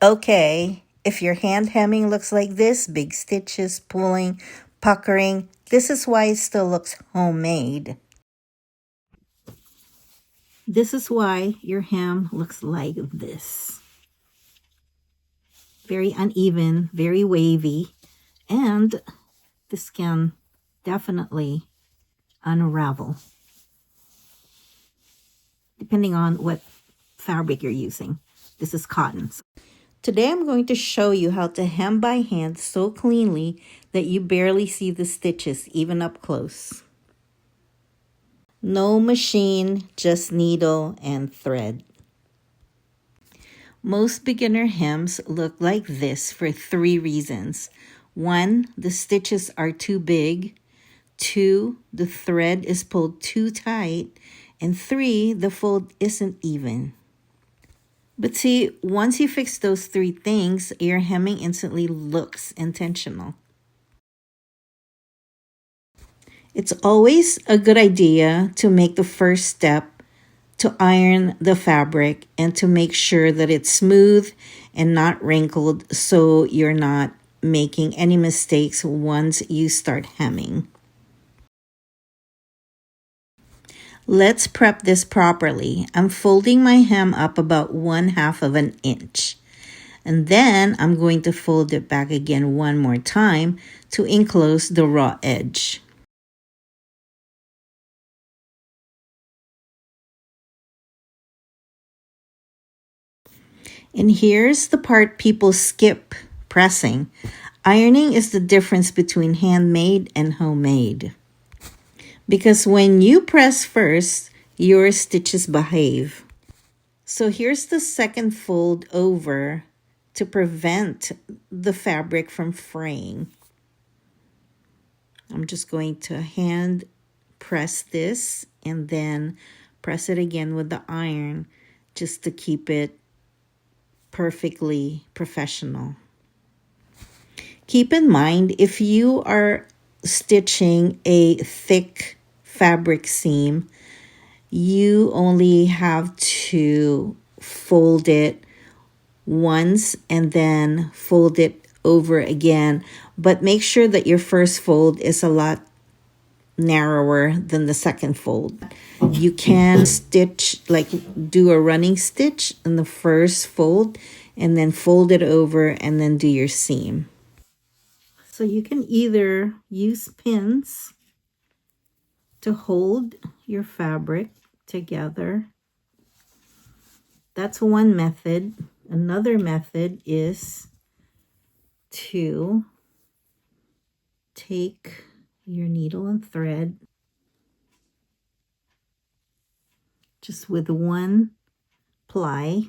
Okay, if your hand hemming looks like this, big stitches, pulling, puckering, this is why it still looks homemade. This is why your hem looks like this. Very uneven, very wavy, and this can definitely unravel depending on what fabric you're using. This is cotton. Today I'm going to show you how to hem by hand so cleanly that you barely see the stitches even up close. No machine, just needle and thread. Most beginner hems look like this for 3 reasons. 1, the stitches are too big. 2, the thread is pulled too tight. And 3, the fold isn't even. But see, once you fix those 3 things, your hemming instantly looks intentional. It's always a good idea to make the first step to iron the fabric and to make sure that it's smooth and not wrinkled so you're not making any mistakes once you start hemming. Let's prep this properly. I'm folding my hem up about 1/2 of an inch. And then I'm going to fold it back again one more time to enclose the raw edge. And here's the part people skip: pressing. Ironing is the difference between handmade and homemade. Because when you press first, your stitches behave. So here's the second fold over to prevent the fabric from fraying. I'm just going to hand press this and then press it again with the iron just to keep it perfectly professional. Keep in mind, if you are stitching a thick fabric seam, you only have to fold it once and then fold it over again. But make sure that your first fold is a lot narrower than the second fold. You can stitch, like do a running stitch in the first fold and then fold it over and then do your seam. So you can either use pins to hold your fabric together. That's one method. Another method is to take your needle and thread just with one ply.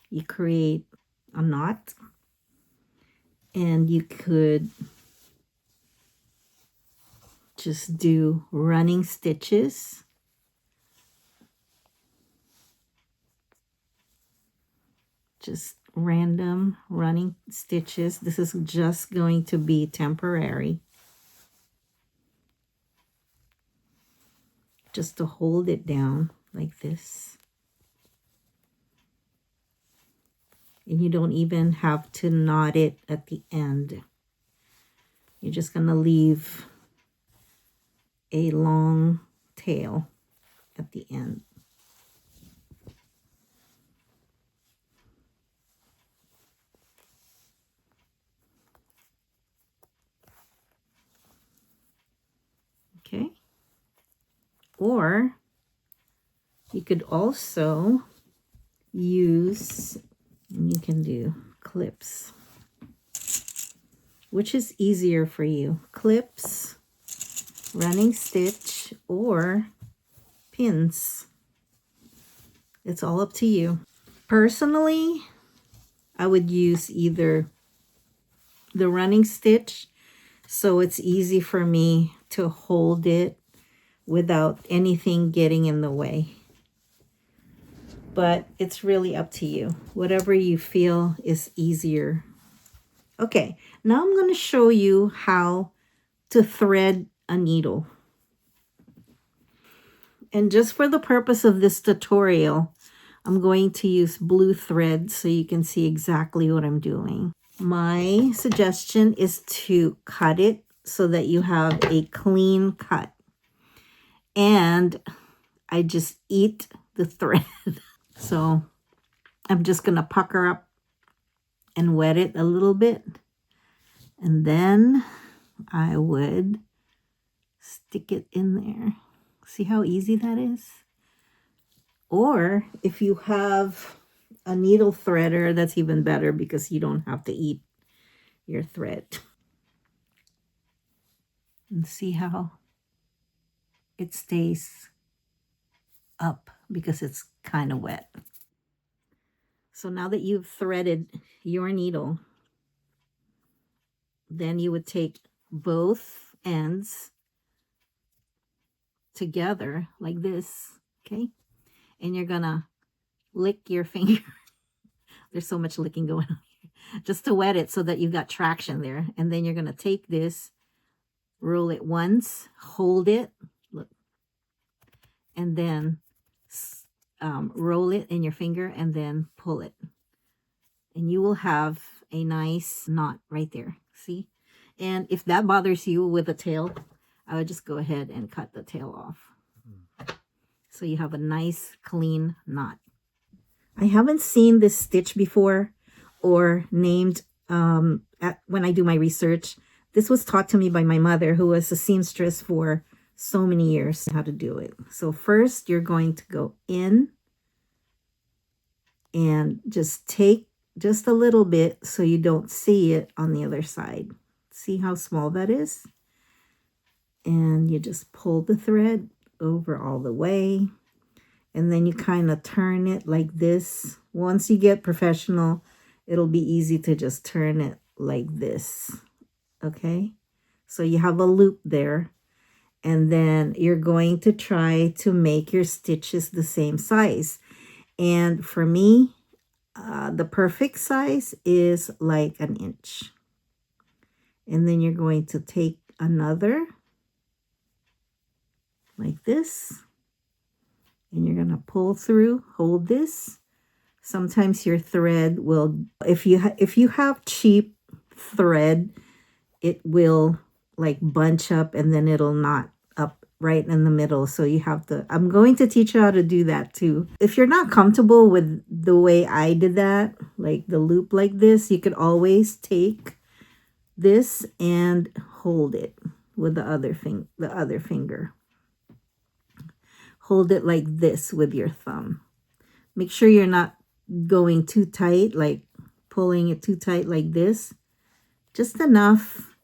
You create a knot, and you could just do running stitches. Just random running stitches. This is just going to be temporary, just to hold it down like this. And you don't even have to knot it at the end. You're just going to leave a long tail at the end. Okay. Or you could also use, you can do clips. Which is easier for you? Clips, running stitch, or pins? It's all up to you. Personally, I would use either the running stitch, so it's easy for me to hold it without anything getting in the way. But it's really up to you. Whatever you feel is easier. Okay, now I'm going to show you how to thread a needle. And just for the purpose of this tutorial, I'm going to use blue thread so you can see exactly what I'm doing. My suggestion is to cut it so that you have a clean cut. And I just eat the thread. So I'm just going to pucker up and wet it a little bit. And then I would stick it in there. See how easy that is? Or if you have a needle threader, that's even better because you don't have to eat your thread. And see how it stays up because it's kind of wet. So now that you've threaded your needle, then you would take both ends together like this, okay? And you're gonna lick your finger. There's so much licking going on here. Just to wet it so that you've got traction there. And then you're gonna take this, roll it once, hold it, look, and then roll it in your finger and then pull it. And you will have a nice knot right there, see? And if that bothers you with a tail, I would just go ahead and cut the tail off. So you have a nice clean knot. I haven't seen this stitch before or named when I do my research. This was taught to me by my mother, who was a seamstress for so many years, how to do it. So first you're going to go in and just take just a little bit so you don't see it on the other side. See how small that is? And you just pull the thread over all the way. And then you kind of turn it like this. Once you get professional, it'll be easy to just turn it like this. Okay? So you have a loop there. And then you're going to try to make your stitches the same size. And for me, the perfect size is like an inch. And then you're going to take another like this. And you're going to pull through, hold this. Sometimes your thread will, if you have cheap thread, it will like bunch up and then it'll knot up right in the middle. So you have to, I'm going to teach you how to do that too. If you're not comfortable with the way I did that, like the loop like this, you could always take this and hold it with the other finger. Hold it like this with your thumb. Make sure you're not going too tight, like pulling it too tight like this. Just enough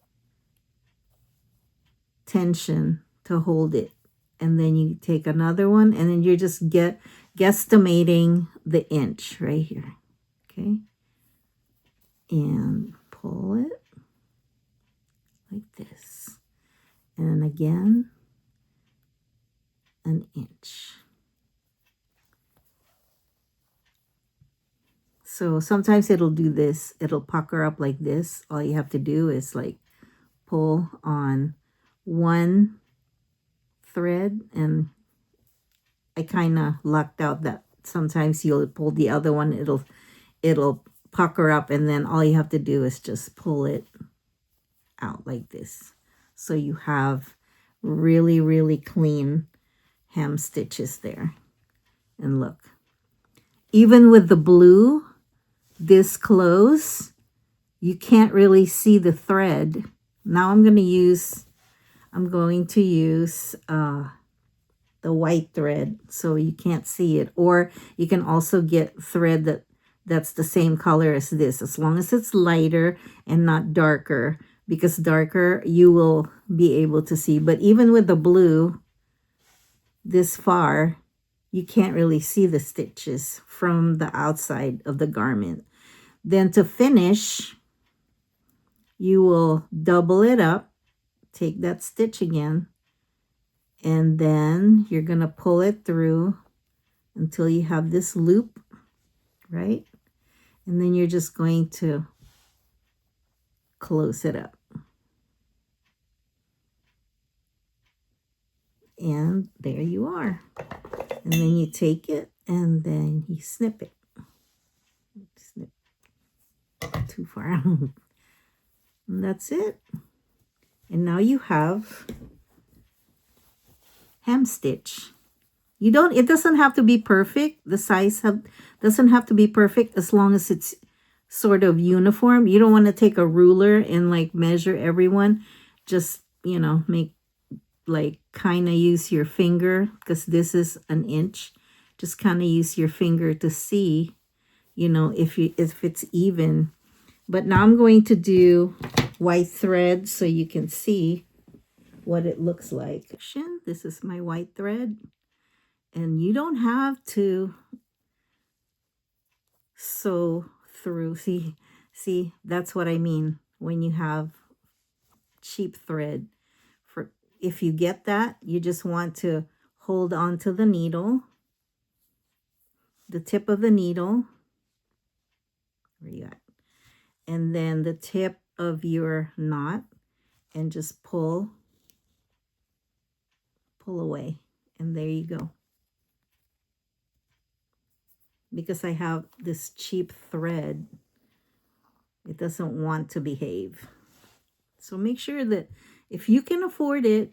tension to hold it. And then you take another one and then you're just guesstimating the inch right here. Okay. And pull it like this. And again, an inch. So sometimes it'll do this. It'll pucker up like this. All you have to do is like pull on one thread, and I kind of lucked out that sometimes you'll pull the other one, it'll pucker up, and then all you have to do is just pull it out like this. So you have really, really clean hem stitches there. And look, even with the blue this close, you can't really see the thread. Now I'm going to use the white thread so you can't see it. Or you can also get thread that's the same color as this, as long as it's lighter and not darker, because darker you will be able to see. But even with the blue this far, you can't really see the stitches from the outside of the garment. Then to finish, you will double it up, take that stitch again, and then you're going to pull it through until you have this loop, right? And then you're just going to close it up. And there you are. And then you take it and then you snip it. Snip too far. And that's it. And now you have hem stitch. It doesn't have to be perfect. The size doesn't have to be perfect as long as it's sort of uniform. You don't want to take a ruler and like measure everyone. Just, make like kind of use your finger, because this is an inch. Just kind of use your finger to see, if it's even. But now I'm going to do white thread so you can see what it looks like. This is my white thread. And you don't have to sew through. See, that's what I mean when you have cheap thread. If you get that, you just want to hold on to the needle, the tip of the needle. Where you at? And then the tip of your knot, and just pull away. And there you go. Because I have this cheap thread, it doesn't want to behave. So make sure that if you can afford it,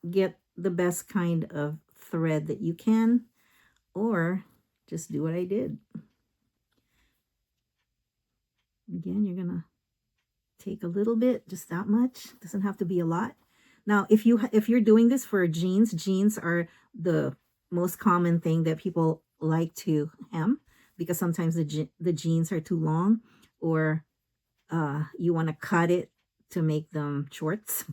get the best kind of thread that you can, or just do what I did. Again, you're gonna take a little bit, just that much. Doesn't have to be a lot. Now, if you're doing this for jeans are the most common thing that people like to hem, because sometimes the jeans are too long, or you want to cut it to make them shorts,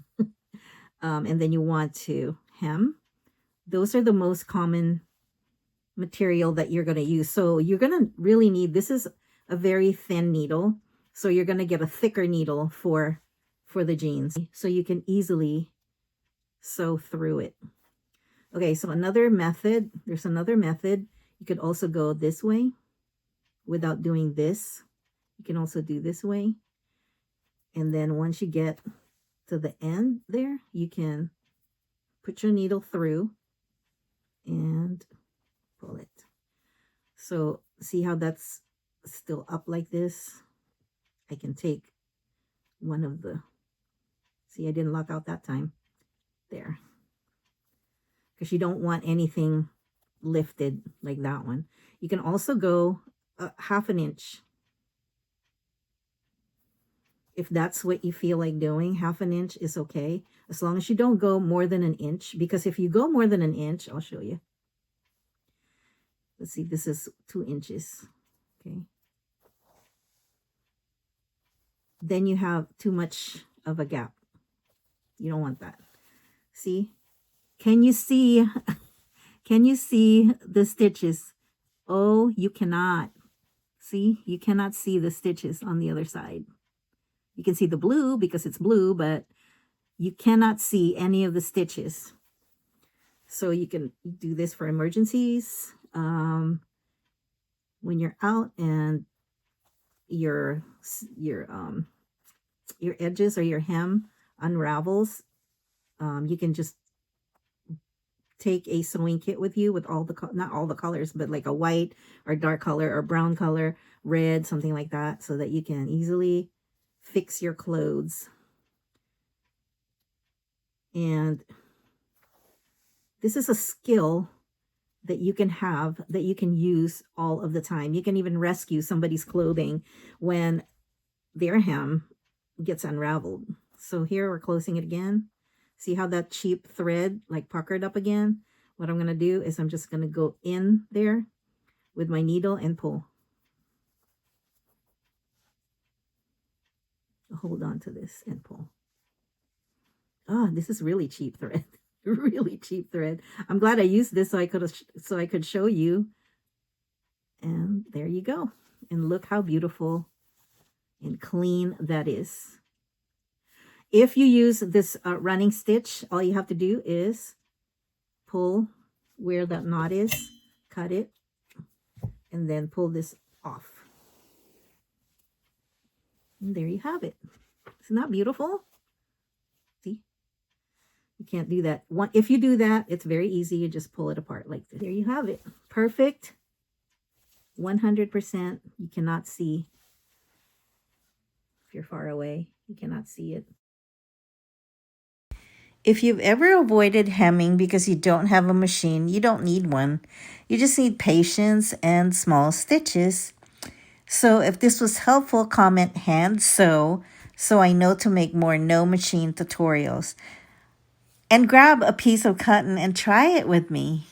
and then you want to hem. Those are the most common material that you're going to use. So you're going to really need, this is a very thin needle, so you're going to get a thicker needle for the jeans, so you can easily sew through it. Okay, so there's another method. You could also go this way without doing this. You can also do this way. And then once you get to the end there, you can put your needle through and pull it. So see how that's still up like this? I can take one of the, see, I didn't lock out that time. There. Because you don't want anything lifted like that one. You can also go half an inch. If that's what you feel like doing, half an inch is okay. As long as you don't go more than an inch. Because if you go more than an inch, I'll show you. Let's see, this is 2 inches. Okay. Then you have too much of a gap. You don't want that. See? Can you see? Can you see the stitches? Oh, you cannot. See? You cannot see the stitches on the other side. You can see the blue because it's blue, but you cannot see any of the stitches. So you can do this for emergencies. When you're out and your edges or your hem unravels, you can just take a sewing kit with you with all the, not all the colors, but like a white or dark color or brown color, red, something like that, so that you can easily fix your clothes. And this is a skill that you can have, that you can use all of the time. You can even rescue somebody's clothing when their hem gets unraveled. So here we're closing it again. See how that cheap thread like puckered up again? What I'm going to do is I'm just going to go in there with my needle and pull. Hold on to this and pull. Oh, this is really cheap thread. Really cheap thread. I'm glad I used this so I could show you. And there you go. And look how beautiful and clean that is. If you use this running stitch, all you have to do is pull where that knot is, cut it, and then pull this off. And there you have it. Isn't that beautiful? See? You can't do that. If you do that, it's very easy. You just pull it apart like this. There you have it. Perfect. 100%. You cannot see. If you're far away, you cannot see it. If you've ever avoided hemming because you don't have a machine, you don't need one. You just need patience and small stitches. So if this was helpful, comment hand sew so I know to make more no machine tutorials. And grab a piece of cotton and try it with me.